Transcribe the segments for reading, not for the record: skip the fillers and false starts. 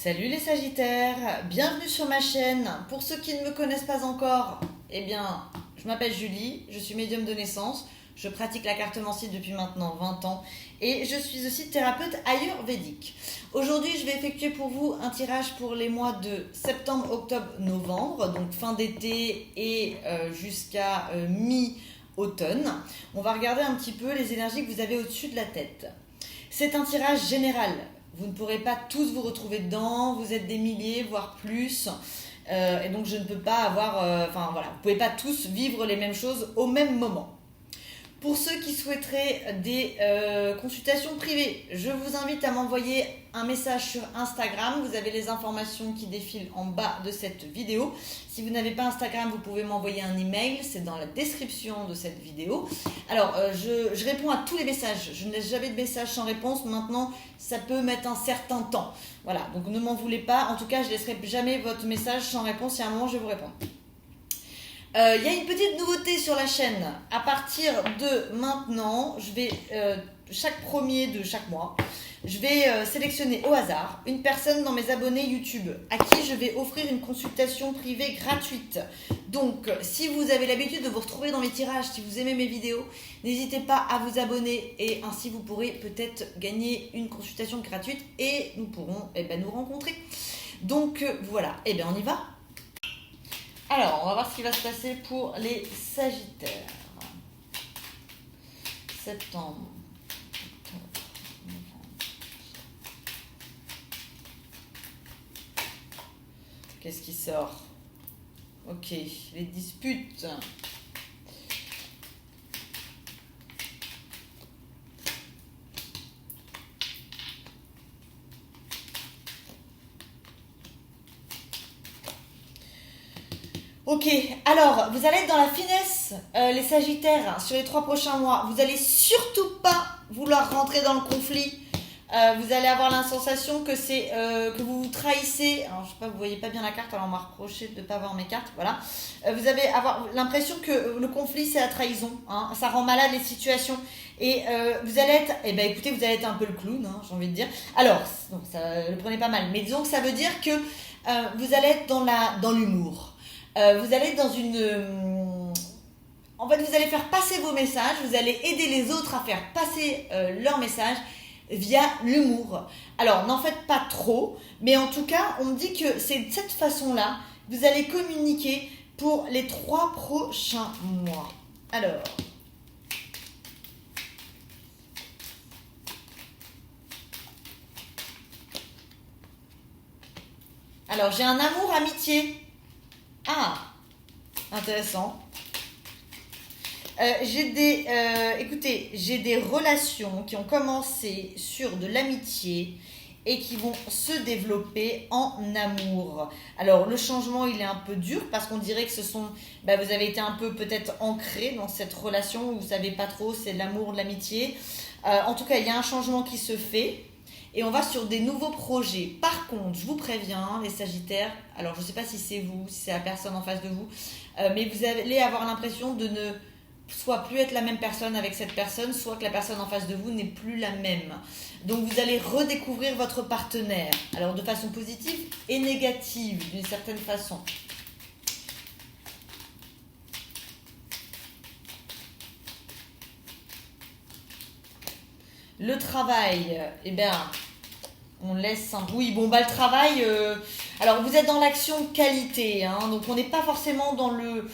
Salut les Sagittaires, bienvenue sur ma chaîne. Pour ceux qui ne me connaissent pas encore, eh bien, je m'appelle Julie, je suis médium de naissance, je pratique la cartomancie depuis maintenant 20 ans et je suis aussi thérapeute ayurvédique. Aujourd'hui, je vais effectuer pour vous un tirage pour les mois de septembre, octobre, novembre, donc fin d'été et jusqu'à mi-automne. On va regarder un petit peu les énergies que vous avez au-dessus de la tête. C'est un tirage général. Vous ne pourrez pas tous vous retrouver dedans, vous êtes des milliers, voire plus. Et donc je ne peux pas avoir... vous ne pouvez pas tous vivre les mêmes choses au même moment. Pour ceux qui souhaiteraient des consultations privées, je vous invite à m'envoyer un message sur Instagram. Vous avez les informations qui défilent en bas de cette vidéo. Si vous n'avez pas Instagram, vous pouvez m'envoyer un email. C'est dans la description de cette vidéo. Alors, je réponds à tous les messages. Je ne laisse jamais de message sans réponse. Maintenant, ça peut mettre un certain temps. Voilà, donc ne m'en voulez pas. En tout cas, je ne laisserai jamais votre message sans réponse. Si à un moment, je vais vous répondre. Il y a une petite nouveauté sur la chaîne. À partir de maintenant, je vais, chaque premier de chaque mois, je vais sélectionner au hasard une personne dans mes abonnés YouTube à qui je vais offrir une consultation privée gratuite. Donc, si vous avez l'habitude de vous retrouver dans mes tirages, si vous aimez mes vidéos, n'hésitez pas à vous abonner et ainsi vous pourrez peut-être gagner une consultation gratuite et nous pourrons nous rencontrer. Donc, voilà. On y va ? Alors, on va voir ce qui va se passer pour les Sagittaires. Septembre, octobre, novembre. Qu'est-ce qui sort? Ok, les disputes. Ok, alors vous allez être dans la finesse, les Sagittaires, sur les 3 prochains mois. Vous allez surtout pas vouloir rentrer dans le conflit. Vous allez avoir la sensation que c'est que vous vous trahissez. Alors je sais pas, vous voyez pas bien la carte, alors on m'a reproché de ne pas voir mes cartes. Voilà. Vous allez avoir l'impression que le conflit c'est la trahison. Hein, ça rend malade les situations. Et vous allez être, écoutez, vous allez être un peu le clown, hein, j'ai envie de dire. Alors, non, ça le prenez pas mal, mais disons que ça veut dire que vous allez être dans l'humour. Vous allez dans une... En fait, vous allez faire passer vos messages, vous allez aider les autres à faire passer leurs messages via l'humour. Alors, n'en faites pas trop, mais en tout cas, on me dit que c'est de cette façon-là, vous allez communiquer pour les 3 prochains mois. Alors, j'ai un amour-amitié. Ah, intéressant. J'ai des relations qui ont commencé sur de l'amitié et qui vont se développer en amour. Alors, le changement, il est un peu dur parce qu'on dirait que vous avez été un peu peut-être ancré dans cette relation où vous ne savez pas trop, c'est de l'amour, de l'amitié. En tout cas, il y a un changement qui se fait. Et on va sur des nouveaux projets. Par contre, je vous préviens, les Sagittaires, alors je ne sais pas si c'est vous, si c'est la personne en face de vous, mais vous allez avoir l'impression de ne soit plus être la même personne avec cette personne, soit que la personne en face de vous n'est plus la même. Donc vous allez redécouvrir votre partenaire, alors de façon positive et négative, d'une certaine façon. Le travail, on laisse un... Oui, le travail... Alors, vous êtes dans l'action qualité, hein, donc on n'est pas forcément dans le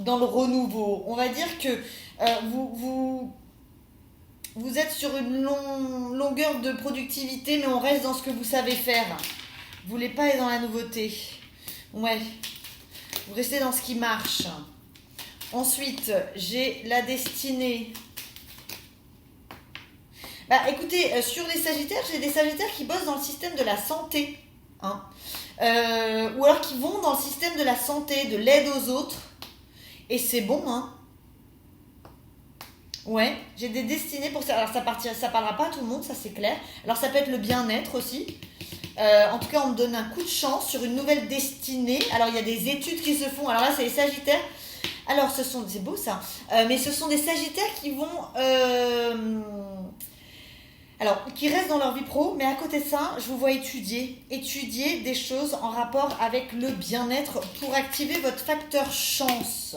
renouveau. On va dire que vous êtes sur une longueur de productivité, mais on reste dans ce que vous savez faire. Vous voulez pas être dans la nouveauté. Ouais, vous restez dans ce qui marche. Ensuite, j'ai la destinée. Écoutez, sur les Sagittaires, j'ai des Sagittaires qui bossent dans le système de la santé. Hein. Ou alors qui vont dans le système de la santé, de l'aide aux autres. Et c'est bon, hein. Ouais, j'ai des destinées pour ça. Alors ça parlera pas à tout le monde, ça c'est clair. Alors ça peut être le bien-être aussi. En tout cas, on me donne un coup de chance sur une nouvelle destinée. Alors il y a des études qui se font. Alors là, c'est les Sagittaires. Alors, c'est beau ça, mais ce sont des Sagittaires qui vont Alors, qui restent dans leur vie pro, mais à côté de ça, je vous vois étudier des choses en rapport avec le bien-être pour activer votre facteur chance.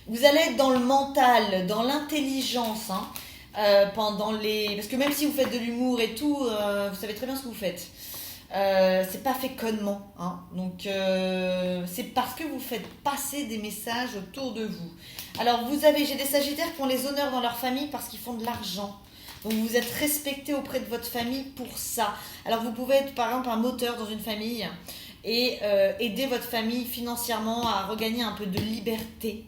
Vous allez être dans le mental, dans l'intelligence, hein, pendant les... Parce que même si vous faites de l'humour et tout, vous savez très bien ce que vous faites. C'est pas fait connement, hein. Donc c'est parce que vous faites passer des messages autour de vous. Alors j'ai des sagittaires qui ont les honneurs dans leur famille parce qu'ils font de l'argent. Donc vous êtes respecté auprès de votre famille pour ça. Alors vous pouvez être par exemple un moteur dans une famille et aider votre famille financièrement à regagner un peu de liberté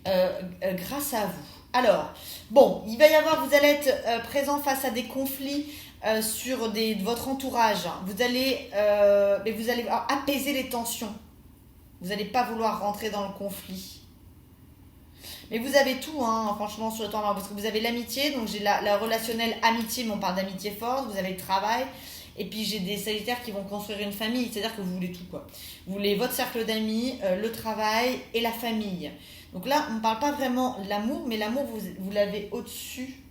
grâce à vous. Alors, bon, il va y avoir, vous allez être présent face à des conflits sur votre entourage. Vous allez apaiser les tensions. Vous n'allez pas vouloir rentrer dans le conflit. Mais vous avez tout, hein, franchement, sur le temps, parce que vous avez l'amitié, donc j'ai la relationnelle amitié, mais on parle d'amitié forte, vous avez le travail, et puis j'ai des sagittaires qui vont construire une famille, c'est-à-dire que vous voulez tout, quoi. Vous voulez votre cercle d'amis, le travail et la famille. Donc là, on ne parle pas vraiment de l'amour, mais l'amour, vous l'avez au-dessus.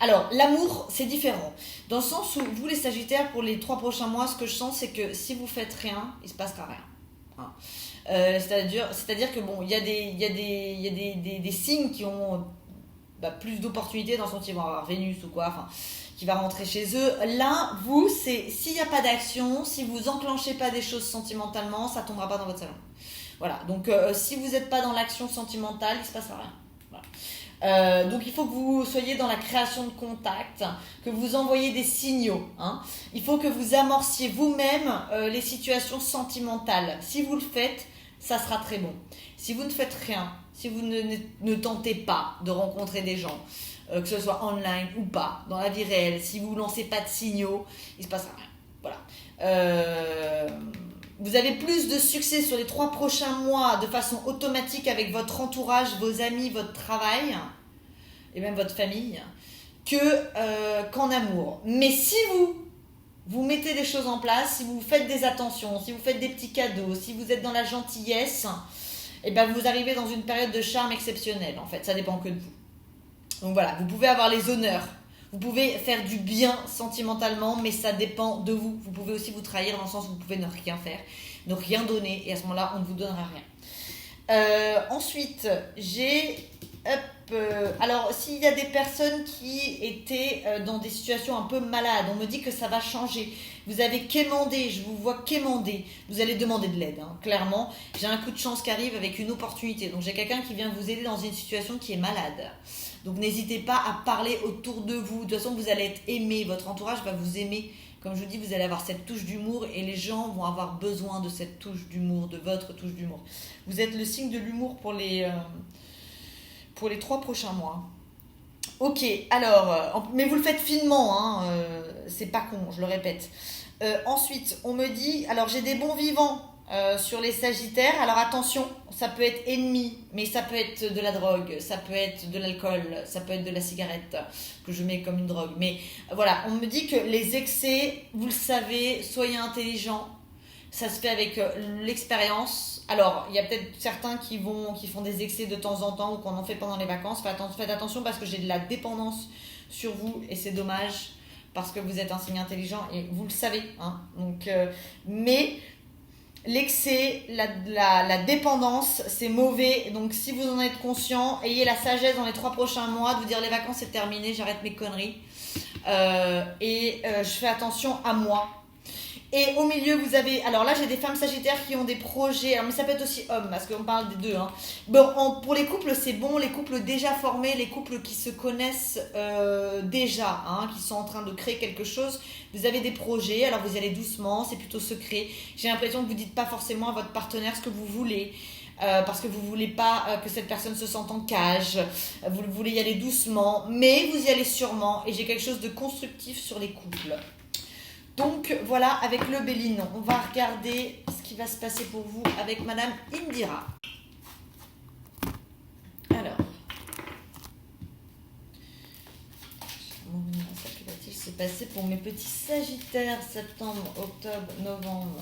Alors, l'amour, c'est différent. Dans le sens où, vous les sagittaires, pour les 3 prochains mois, ce que je sens, c'est que si vous faites rien, il ne se passera rien. Hein. C'est-à-dire que bon, il y a des signes qui ont plus d'opportunités dans le sens où ils vont avoir Vénus ou quoi, enfin, qui va rentrer chez eux. Là, vous, c'est s'il n'y a pas d'action, si vous enclenchez pas des choses sentimentalement, ça tombera pas dans votre salon. Voilà, donc si vous n'êtes pas dans l'action sentimentale, il ne se passera rien. Voilà. Donc il faut que vous soyez dans la création de contacts, que vous envoyez des signaux, hein. Il faut que vous amorciez vous-même les situations sentimentales. Si vous le faites, ça sera très bon. Si vous ne faites rien, si vous ne tentez pas de rencontrer des gens, que ce soit online ou pas, dans la vie réelle, si vous ne lancez pas de signaux, il ne se passera rien. Voilà. Vous avez plus de succès sur les 3 prochains mois de façon automatique avec votre entourage, vos amis, votre travail et même votre famille qu'en amour. Mais si vous mettez des choses en place, si vous faites des attentions, si vous faites des petits cadeaux, si vous êtes dans la gentillesse, et ben vous arrivez dans une période de charme exceptionnelle en fait, ça dépend que de vous. Donc voilà, vous pouvez avoir les honneurs. Vous pouvez faire du bien sentimentalement, mais ça dépend de vous. Vous pouvez aussi vous trahir dans le sens où vous pouvez ne rien faire, ne rien donner, et à ce moment-là, on ne vous donnera rien. Ensuite, alors, s'il y a des personnes qui étaient dans des situations un peu malades, on me dit que ça va changer. Vous avez quémandé, je vous vois quémander. Vous allez demander de l'aide, hein, clairement. J'ai un coup de chance qui arrive avec une opportunité. Donc, j'ai quelqu'un qui vient vous aider dans une situation qui est malade. Donc n'hésitez pas à parler autour de vous. De toute façon, vous allez être aimé. Votre entourage va vous aimer. Comme je vous dis, vous allez avoir cette touche d'humour et les gens vont avoir besoin de cette touche d'humour, de votre touche d'humour. Vous êtes le signe de l'humour pour les 3 prochains mois. Ok, alors, mais vous le faites finement, hein, c'est pas con, je le répète. Ensuite, on me dit, alors j'ai des bons vivants sur les sagittaires, alors attention, ça peut être ennemi, mais ça peut être de la drogue, ça peut être de l'alcool, ça peut être de la cigarette, que je mets comme une drogue. Mais voilà, on me dit que les excès, vous le savez, soyez intelligents, ça se fait avec l'expérience. Alors, il y a peut-être certains qui font des excès de temps en temps ou qu'on en fait pendant les vacances. Faites attention parce que j'ai de la dépendance sur vous et c'est dommage parce que vous êtes un signe intelligent et vous le savez, hein. Donc, mais l'excès, la dépendance, c'est mauvais. Donc, si vous en êtes conscient, ayez la sagesse dans les 3 prochains mois de vous dire les vacances c'est terminé, j'arrête mes conneries je fais attention à moi. Et au milieu, vous avez... Alors là, j'ai des femmes sagittaires qui ont des projets. Alors, mais ça peut être aussi hommes, parce qu'on parle des deux. Hein. Bon, pour les couples, c'est bon. Les couples déjà formés, les couples qui se connaissent déjà, hein, qui sont en train de créer quelque chose. Vous avez des projets. Alors, vous y allez doucement. C'est plutôt secret. J'ai l'impression que vous ne dites pas forcément à votre partenaire ce que vous voulez. Parce que vous ne voulez pas que cette personne se sente en cage. Vous voulez y aller doucement. Mais vous y allez sûrement. Et j'ai quelque chose de constructif sur les couples. Donc voilà, avec le Béline, on va regarder ce qui va se passer pour vous avec Madame Indira. Alors, ça va-t-il se passer pour mes petits Sagittaires, septembre, octobre, novembre.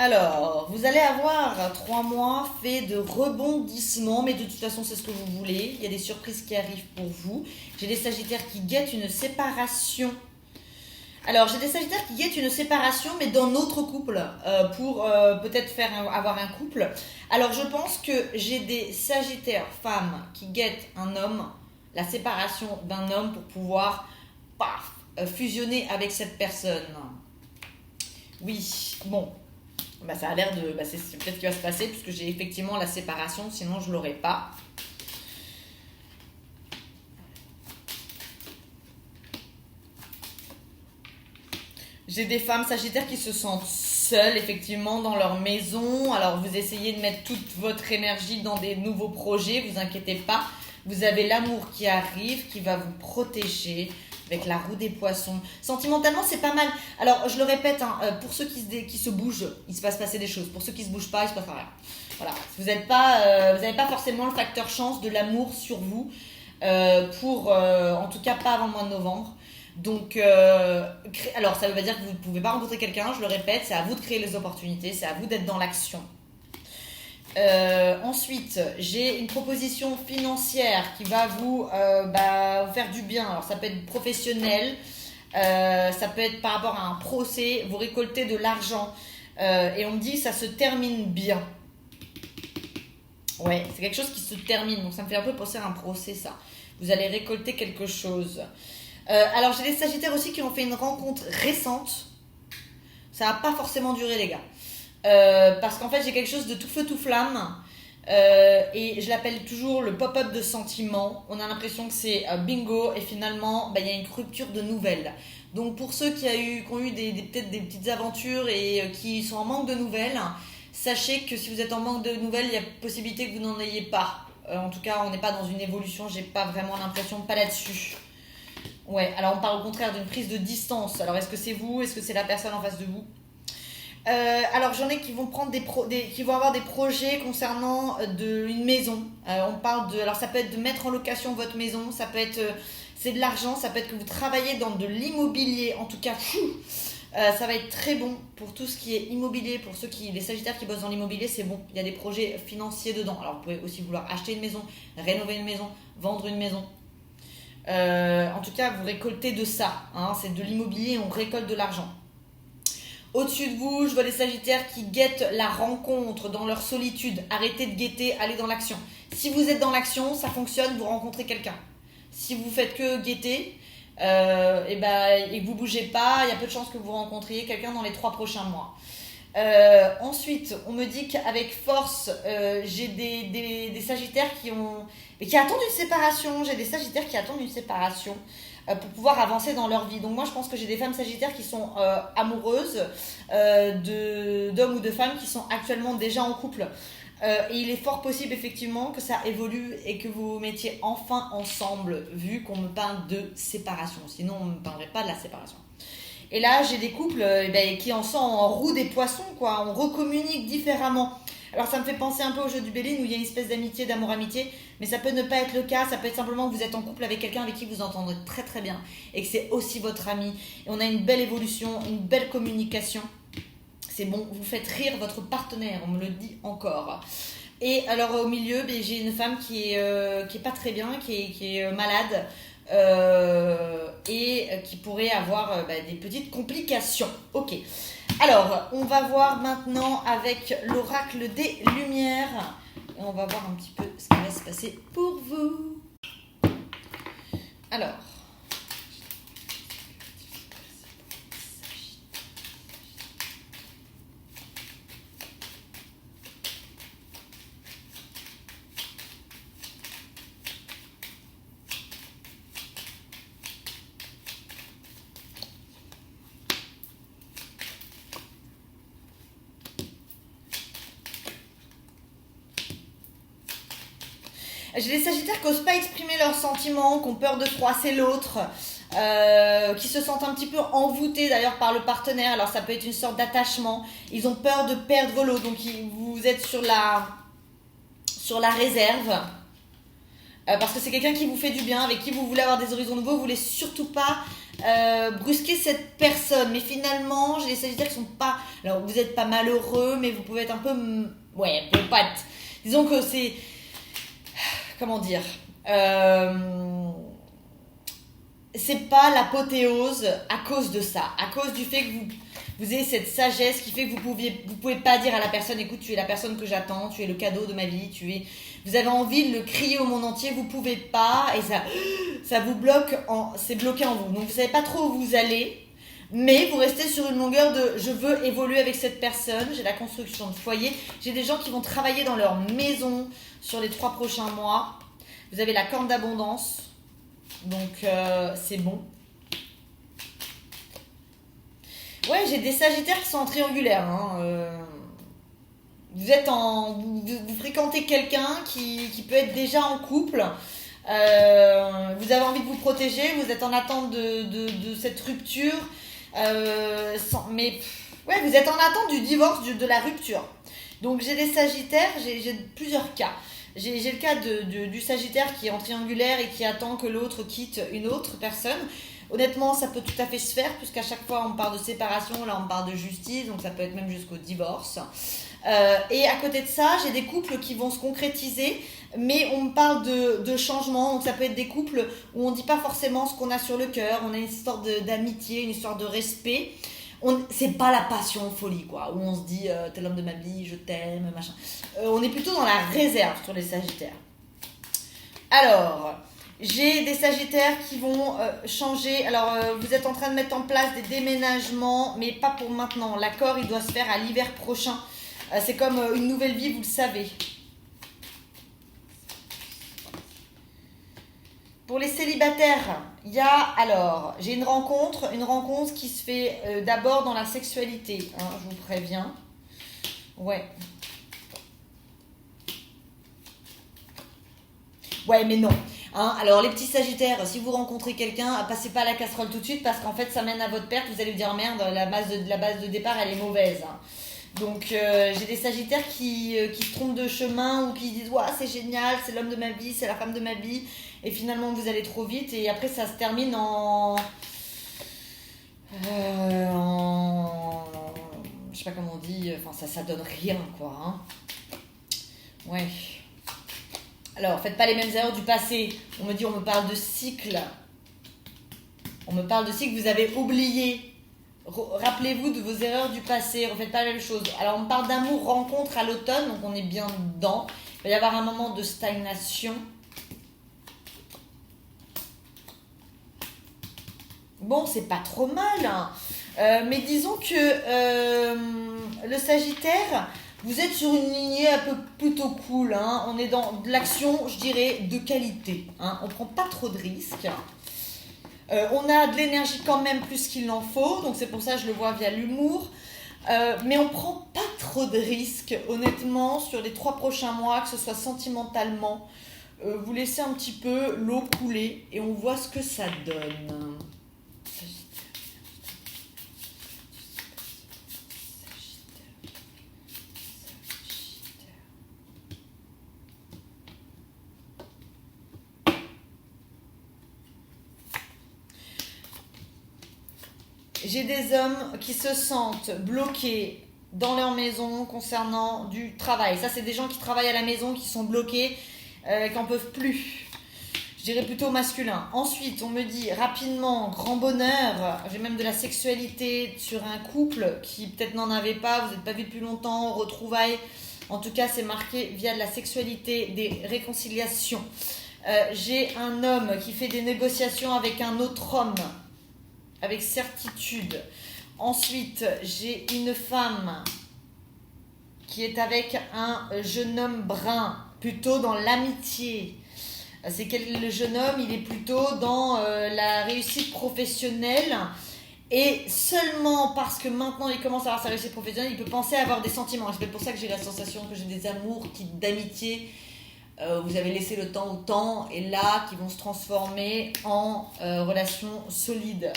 Alors, vous allez avoir 3 mois fait de rebondissements, mais de toute façon, c'est ce que vous voulez. Il y a des surprises qui arrivent pour vous. J'ai des Sagittaires qui guettent une séparation. Alors, j'ai des Sagittaires qui guettent une séparation, mais dans notre couple, pour peut-être avoir un couple. Alors, je pense que j'ai des Sagittaires femmes qui guettent un homme, la séparation d'un homme pour pouvoir, paf, fusionner avec cette personne. Oui, bon. Bah, ça a l'air de... Bah, c'est peut-être ce qui va se passer, puisque j'ai effectivement la séparation, sinon je ne l'aurais pas. J'ai des femmes sagittaires qui se sentent seules, effectivement, dans leur maison. Alors, vous essayez de mettre toute votre énergie dans des nouveaux projets, vous inquiétez pas. Vous avez l'amour qui arrive, qui va vous protéger avec la roue des poissons. Sentimentalement, c'est pas mal. Alors, je le répète, hein, pour ceux qui se bougent, il se passe passer des choses. Pour ceux qui se bougent pas, il se passe rien. Voilà. Vous n'avez pas forcément le facteur chance de l'amour sur vous, en tout cas pas avant le mois de novembre. Donc, alors ça veut pas dire que vous ne pouvez pas rencontrer quelqu'un, je le répète, c'est à vous de créer les opportunités, c'est à vous d'être dans l'action. Ensuite, j'ai une proposition financière qui va vous faire du bien. Alors, ça peut être professionnel, ça peut être par rapport à un procès, vous récoltez de l'argent et on me dit que ça se termine bien. Ouais, c'est quelque chose qui se termine, donc ça me fait un peu penser à un procès, ça. Vous allez récolter quelque chose. Alors, j'ai des Sagittaires aussi qui ont fait une rencontre récente. Ça n'a pas forcément duré, les gars. Parce qu'en fait j'ai quelque chose de tout feu tout flamme et je l'appelle toujours le pop-up de sentiments. On a l'impression que c'est bingo et finalement il y a une rupture de nouvelles. Donc pour ceux qui ont eu peut-être des petites aventures et qui sont en manque de nouvelles, sachez que si vous êtes en manque de nouvelles, il y a possibilité que vous n'en ayez pas. En tout cas on n'est pas dans une évolution, j'ai pas vraiment l'impression, pas là-dessus. Ouais, alors on parle au contraire d'une prise de distance. Alors est-ce que c'est vous, est-ce que c'est la personne en face de vous? Alors j'en ai qui vont prendre qui vont avoir des projets concernant une maison. On parle alors ça peut être de mettre en location votre maison, ça peut être c'est de l'argent, ça peut être que vous travaillez dans de l'immobilier. En tout cas, ça va être très bon pour tout ce qui est immobilier, pour les Sagittaires qui bossent dans l'immobilier, c'est bon. Il y a des projets financiers dedans. Alors vous pouvez aussi vouloir acheter une maison, rénover une maison, vendre une maison. En tout cas, vous récoltez de ça. Hein, c'est de l'immobilier, on récolte de l'argent. Au-dessus de vous, je vois des Sagittaires qui guettent la rencontre dans leur solitude. Arrêtez de guetter, allez dans l'action. Si vous êtes dans l'action, ça fonctionne, vous rencontrez quelqu'un. Si vous faites que guetter et que vous ne bougez pas, il y a peu de chances que vous rencontriez quelqu'un dans les 3 prochains mois. Ensuite, on me dit qu'avec force, j'ai des Sagittaires qui attendent une séparation. J'ai des Sagittaires qui attendent une séparation pour pouvoir avancer dans leur vie. Donc moi je pense que j'ai des femmes Sagittaires qui sont amoureuses d'hommes ou de femmes qui sont actuellement déjà en couple. Et il est fort possible effectivement que ça évolue et que vous vous mettiez enfin ensemble, vu qu'on me parle de séparation. Sinon on ne me parlerait pas de la séparation. Et là j'ai des couples qui en sont en roue des poissons, quoi. On recommunique différemment. Alors ça me fait penser un peu au jeu du Béline où il y a une espèce d'amitié, d'amour-amitié, mais ça peut ne pas être le cas, ça peut être simplement que vous êtes en couple avec quelqu'un avec qui vous entendez très très bien et que c'est aussi votre ami. Et on a une belle évolution, une belle communication. C'est bon, vous faites rire votre partenaire, on me le dit encore. Et alors au milieu, j'ai une femme qui est pas très bien, qui est malade et qui pourrait avoir des petites complications. Ok. Alors, on va voir maintenant avec l'oracle des Lumières. Et on va voir un petit peu ce qui va se passer pour vous. Alors. J'ai des Sagittaires qui n'osent pas exprimer leurs sentiments, qui ont peur de froisser l'autre, qui se sentent un petit peu envoûtés d'ailleurs par le partenaire. Alors ça peut être une sorte d'attachement. Ils ont peur de perdre l'autre, donc vous êtes sur la réserve. Parce que c'est quelqu'un qui vous fait du bien, avec qui vous voulez avoir des horizons nouveaux, vous voulez surtout pas brusquer cette personne. Mais finalement, j'ai les Sagittaires qui sont pas... Alors, vous n'êtes pas malheureux, mais vous pouvez être un peu... Ouais, vous pouvez pas être... Disons que c'est... Comment dire c'est pas l'apothéose à cause de ça. À cause du fait que vous ayez cette sagesse qui fait que vous pouvez pas dire à la personne, écoute, tu es la personne que j'attends, tu es le cadeau de ma vie, vous avez envie de le crier au monde entier, vous pouvez pas, et ça vous bloque, c'est bloqué en vous. Donc vous savez pas trop où vous allez, mais vous restez sur une longueur de, je veux évoluer avec cette personne, j'ai la construction de foyer, j'ai des gens qui vont travailler dans leur maison sur les 3 prochains mois, vous avez la corne d'abondance, donc c'est bon. Ouais, j'ai des Sagittaires qui sont en triangulaire. Vous fréquentez quelqu'un qui peut être déjà en couple. Vous avez envie de vous protéger. Vous êtes en attente de cette rupture. Mais ouais, vous êtes en attente du divorce, de la rupture. Donc j'ai des Sagittaires. J'ai plusieurs cas. J'ai le cas du Sagittaire qui est en triangulaire et qui attend que l'autre quitte une autre personne. Honnêtement, ça peut tout à fait se faire, puisqu'à chaque fois on parle de séparation, là on parle de justice, donc ça peut être même jusqu'au divorce. Et à côté de ça, j'ai des couples qui vont se concrétiser, mais on me parle de changement, donc ça peut être des couples où on ne dit pas forcément ce qu'on a sur le cœur, on a une histoire d'amitié, une histoire de respect. C'est pas la passion folie, quoi, où on se dit t'es l'homme de ma vie, je t'aime, machin. On est plutôt dans la réserve sur les Sagittaires. Alors... J'ai des Sagittaires qui vont changer. Alors, vous êtes en train de mettre en place des déménagements, mais pas pour maintenant. L'accord, il doit se faire à l'hiver prochain. C'est comme une nouvelle vie, vous le savez. Pour les célibataires, il y a alors, j'ai une rencontre qui se fait d'abord dans la sexualité. Hein, je vous préviens. Ouais. Ouais, mais non. Hein, alors les petits Sagittaires, si vous rencontrez quelqu'un, passez pas à la casserole tout de suite parce qu'en fait ça mène à votre perte. Vous allez vous dire merde, la base de départ elle est mauvaise. Hein. Donc j'ai des Sagittaires qui se trompent de chemin ou qui disent ouais, c'est génial, c'est l'homme de ma vie, c'est la femme de ma vie, et finalement vous allez trop vite et après ça se termine je sais pas comment on dit, enfin ça donne rien quoi. Hein. Ouais. Alors, faites pas les mêmes erreurs du passé. On me parle de cycle. On me parle de cycle, vous avez oublié. Rappelez-vous de vos erreurs du passé, refaites pas la même chose. Alors, on me parle d'amour, rencontre à l'automne, donc on est bien dedans. Il va y avoir un moment de stagnation. Bon, c'est pas trop mal. Hein. Mais disons que le Sagittaire... Vous êtes sur une lignée un peu plutôt cool, hein. On est dans de l'action, je dirais, de qualité. Hein. On ne prend pas trop de risques. On a de l'énergie quand même plus qu'il n'en faut, donc c'est pour ça que je le vois via l'humour. Mais on ne prend pas trop de risques, honnêtement, sur les 3 prochains mois, que ce soit sentimentalement. Vous laissez un petit peu l'eau couler et on voit ce que ça donne. J'ai des hommes qui se sentent bloqués dans leur maison concernant du travail. Ça, c'est des gens qui travaillent à la maison, qui sont bloqués, qui n'en peuvent plus. Je dirais plutôt masculin. Ensuite, on me dit rapidement, grand bonheur. J'ai même de la sexualité sur un couple qui peut-être n'en avait pas, vous n'êtes pas vu depuis longtemps, retrouvailles. En tout cas, c'est marqué via de la sexualité, des réconciliations. J'ai un homme qui fait des négociations avec un autre homme. Avec certitude. Ensuite, j'ai une femme qui est avec un jeune homme brun, plutôt dans l'amitié. C'est que le jeune homme, il est plutôt dans la réussite professionnelle. Et seulement parce que maintenant il commence à avoir sa réussite professionnelle, il peut penser à avoir des sentiments. Et c'est pour ça que j'ai la sensation que j'ai des amours d'amitié. Vous avez laissé le temps au temps et là, qui vont se transformer en relations solides.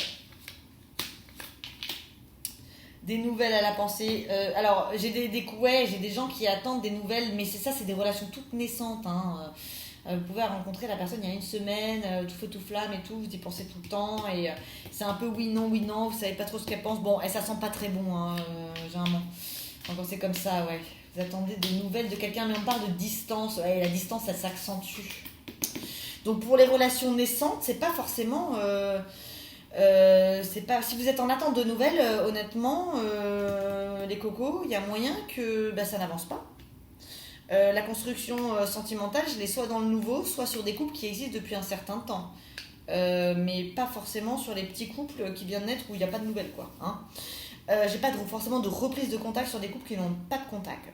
Des nouvelles à la pensée. Alors, j'ai des gens qui attendent des nouvelles, mais c'est des relations toutes naissantes. Hein. Vous pouvez rencontrer la personne il y a une semaine, tout feu tout flamme et tout, vous y pensez tout le temps et c'est un peu oui non, vous savez pas trop ce qu'elle pense. Bon, et ça sent pas très bon, hein, généralement. Donc quand c'est comme ça, ouais. Vous attendez des nouvelles de quelqu'un, mais on parle de distance. Ouais, et la distance, ça s'accentue. Donc pour les relations naissantes, c'est pas forcément... c'est pas, si vous êtes en attente de nouvelles, honnêtement, les cocos, il y a moyen que ça n'avance pas. La construction sentimentale, je l'ai soit dans le nouveau, soit sur des couples qui existent depuis un certain temps. Mais pas forcément sur les petits couples qui viennent de naître où il n'y a pas de nouvelles, quoi. Hein. J'ai pas forcément de reprise de contact sur des couples qui n'ont pas de contact.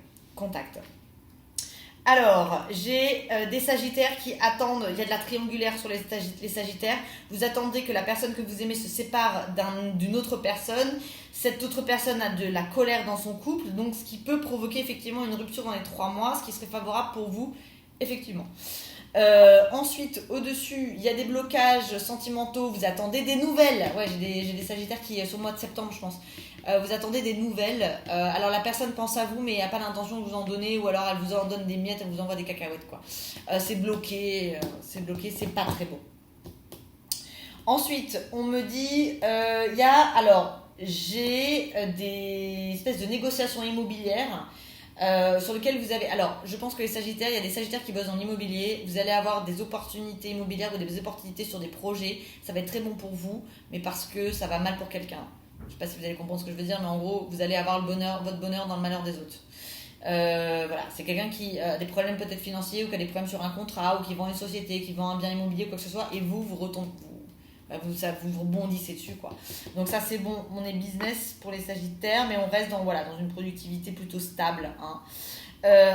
Alors, j'ai des sagittaires qui attendent, il y a de la triangulaire sur les sagittaires, vous attendez que la personne que vous aimez se sépare d'une autre personne, cette autre personne a de la colère dans son couple, donc ce qui peut provoquer effectivement une rupture dans les 3 mois, ce qui serait favorable pour vous, effectivement. Ensuite, au-dessus, il y a des blocages sentimentaux, vous attendez des nouvelles. Ouais, j'ai des sagittaires qui, sur le mois de septembre, je pense. Vous attendez des nouvelles. Alors la personne pense à vous, mais n'a pas l'intention de vous en donner, ou alors elle vous en donne des miettes, elle vous envoie des cacahuètes, quoi. C'est bloqué, c'est pas très beau. Ensuite, on me dit, j'ai des espèces de négociations immobilières. Sur lequel vous avez... Alors, je pense que les sagittaires, il y a des sagittaires qui bossent en immobilier, vous allez avoir des opportunités immobilières ou des opportunités sur des projets, ça va être très bon pour vous, mais parce que ça va mal pour quelqu'un. Je sais pas si vous allez comprendre ce que je veux dire, mais en gros, vous allez avoir votre bonheur dans le malheur des autres. Voilà, c'est quelqu'un qui a des problèmes peut-être financiers ou qui a des problèmes sur un contrat ou qui vend une société, qui vend un bien immobilier, quoi que ce soit, et vous vous rebondissez dessus, quoi. Donc ça c'est bon, on est business pour les sagittaires, mais on reste dans une productivité plutôt stable, hein.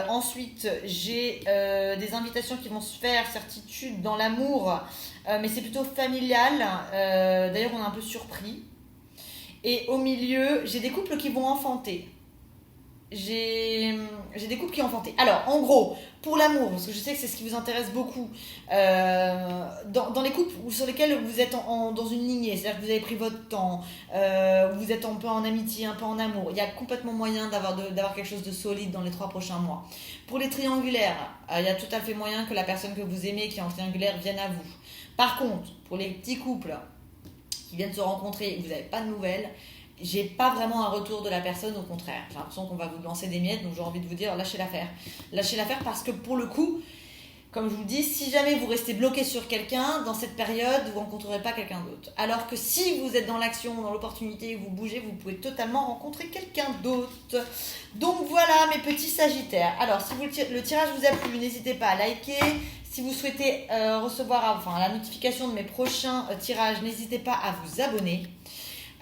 Ensuite j'ai des invitations qui vont se faire, certitude dans l'amour, mais c'est plutôt familial, d'ailleurs on est un peu surpris. Et au milieu j'ai des couples qui vont enfanter. J'ai des couples qui ont enfanté. Alors, en gros, pour l'amour, parce que je sais que c'est ce qui vous intéresse beaucoup, dans les couples sur lesquels vous êtes dans une lignée, c'est-à-dire que vous avez pris votre temps, vous êtes un peu en amitié, un peu en amour, il y a complètement moyen d'avoir quelque chose de solide dans les 3 prochains mois. Pour les triangulaires, il y a tout à fait moyen que la personne que vous aimez qui est en triangulaire vienne à vous. Par contre, pour les petits couples qui viennent se rencontrer et que vous n'avez pas de nouvelles, j'ai pas vraiment un retour de la personne, au contraire. J'ai l'impression qu'on va vous lancer des miettes, donc j'ai envie de vous dire lâchez l'affaire. Lâchez l'affaire parce que pour le coup, comme je vous le dis, si jamais vous restez bloqué sur quelqu'un, dans cette période, vous ne rencontrerez pas quelqu'un d'autre. Alors que si vous êtes dans l'action, dans l'opportunité, vous bougez, vous pouvez totalement rencontrer quelqu'un d'autre. Donc voilà mes petits sagittaires. Alors si le tirage vous a plu, n'hésitez pas à liker. Si vous souhaitez recevoir la notification de mes prochains tirages, n'hésitez pas à vous abonner.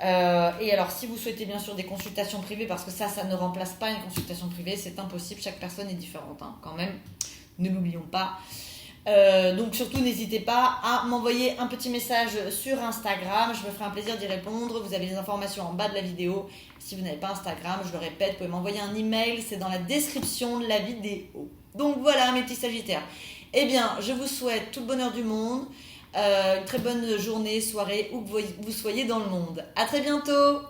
Et alors si vous souhaitez bien sûr des consultations privées, parce que ça ne remplace pas une consultation privée, c'est impossible, chaque personne est différente, hein, quand même, ne l'oublions pas. Donc surtout n'hésitez pas à m'envoyer un petit message sur Instagram, je me ferai un plaisir d'y répondre. Vous avez les informations en bas de la vidéo. Si vous n'avez pas Instagram, je le répète, vous pouvez m'envoyer un email, c'est dans la description de la vidéo. Donc voilà mes petits sagittaires. Eh bien je vous souhaite tout le bonheur du monde, une très bonne journée, soirée, où que vous soyez dans le monde. À très bientôt.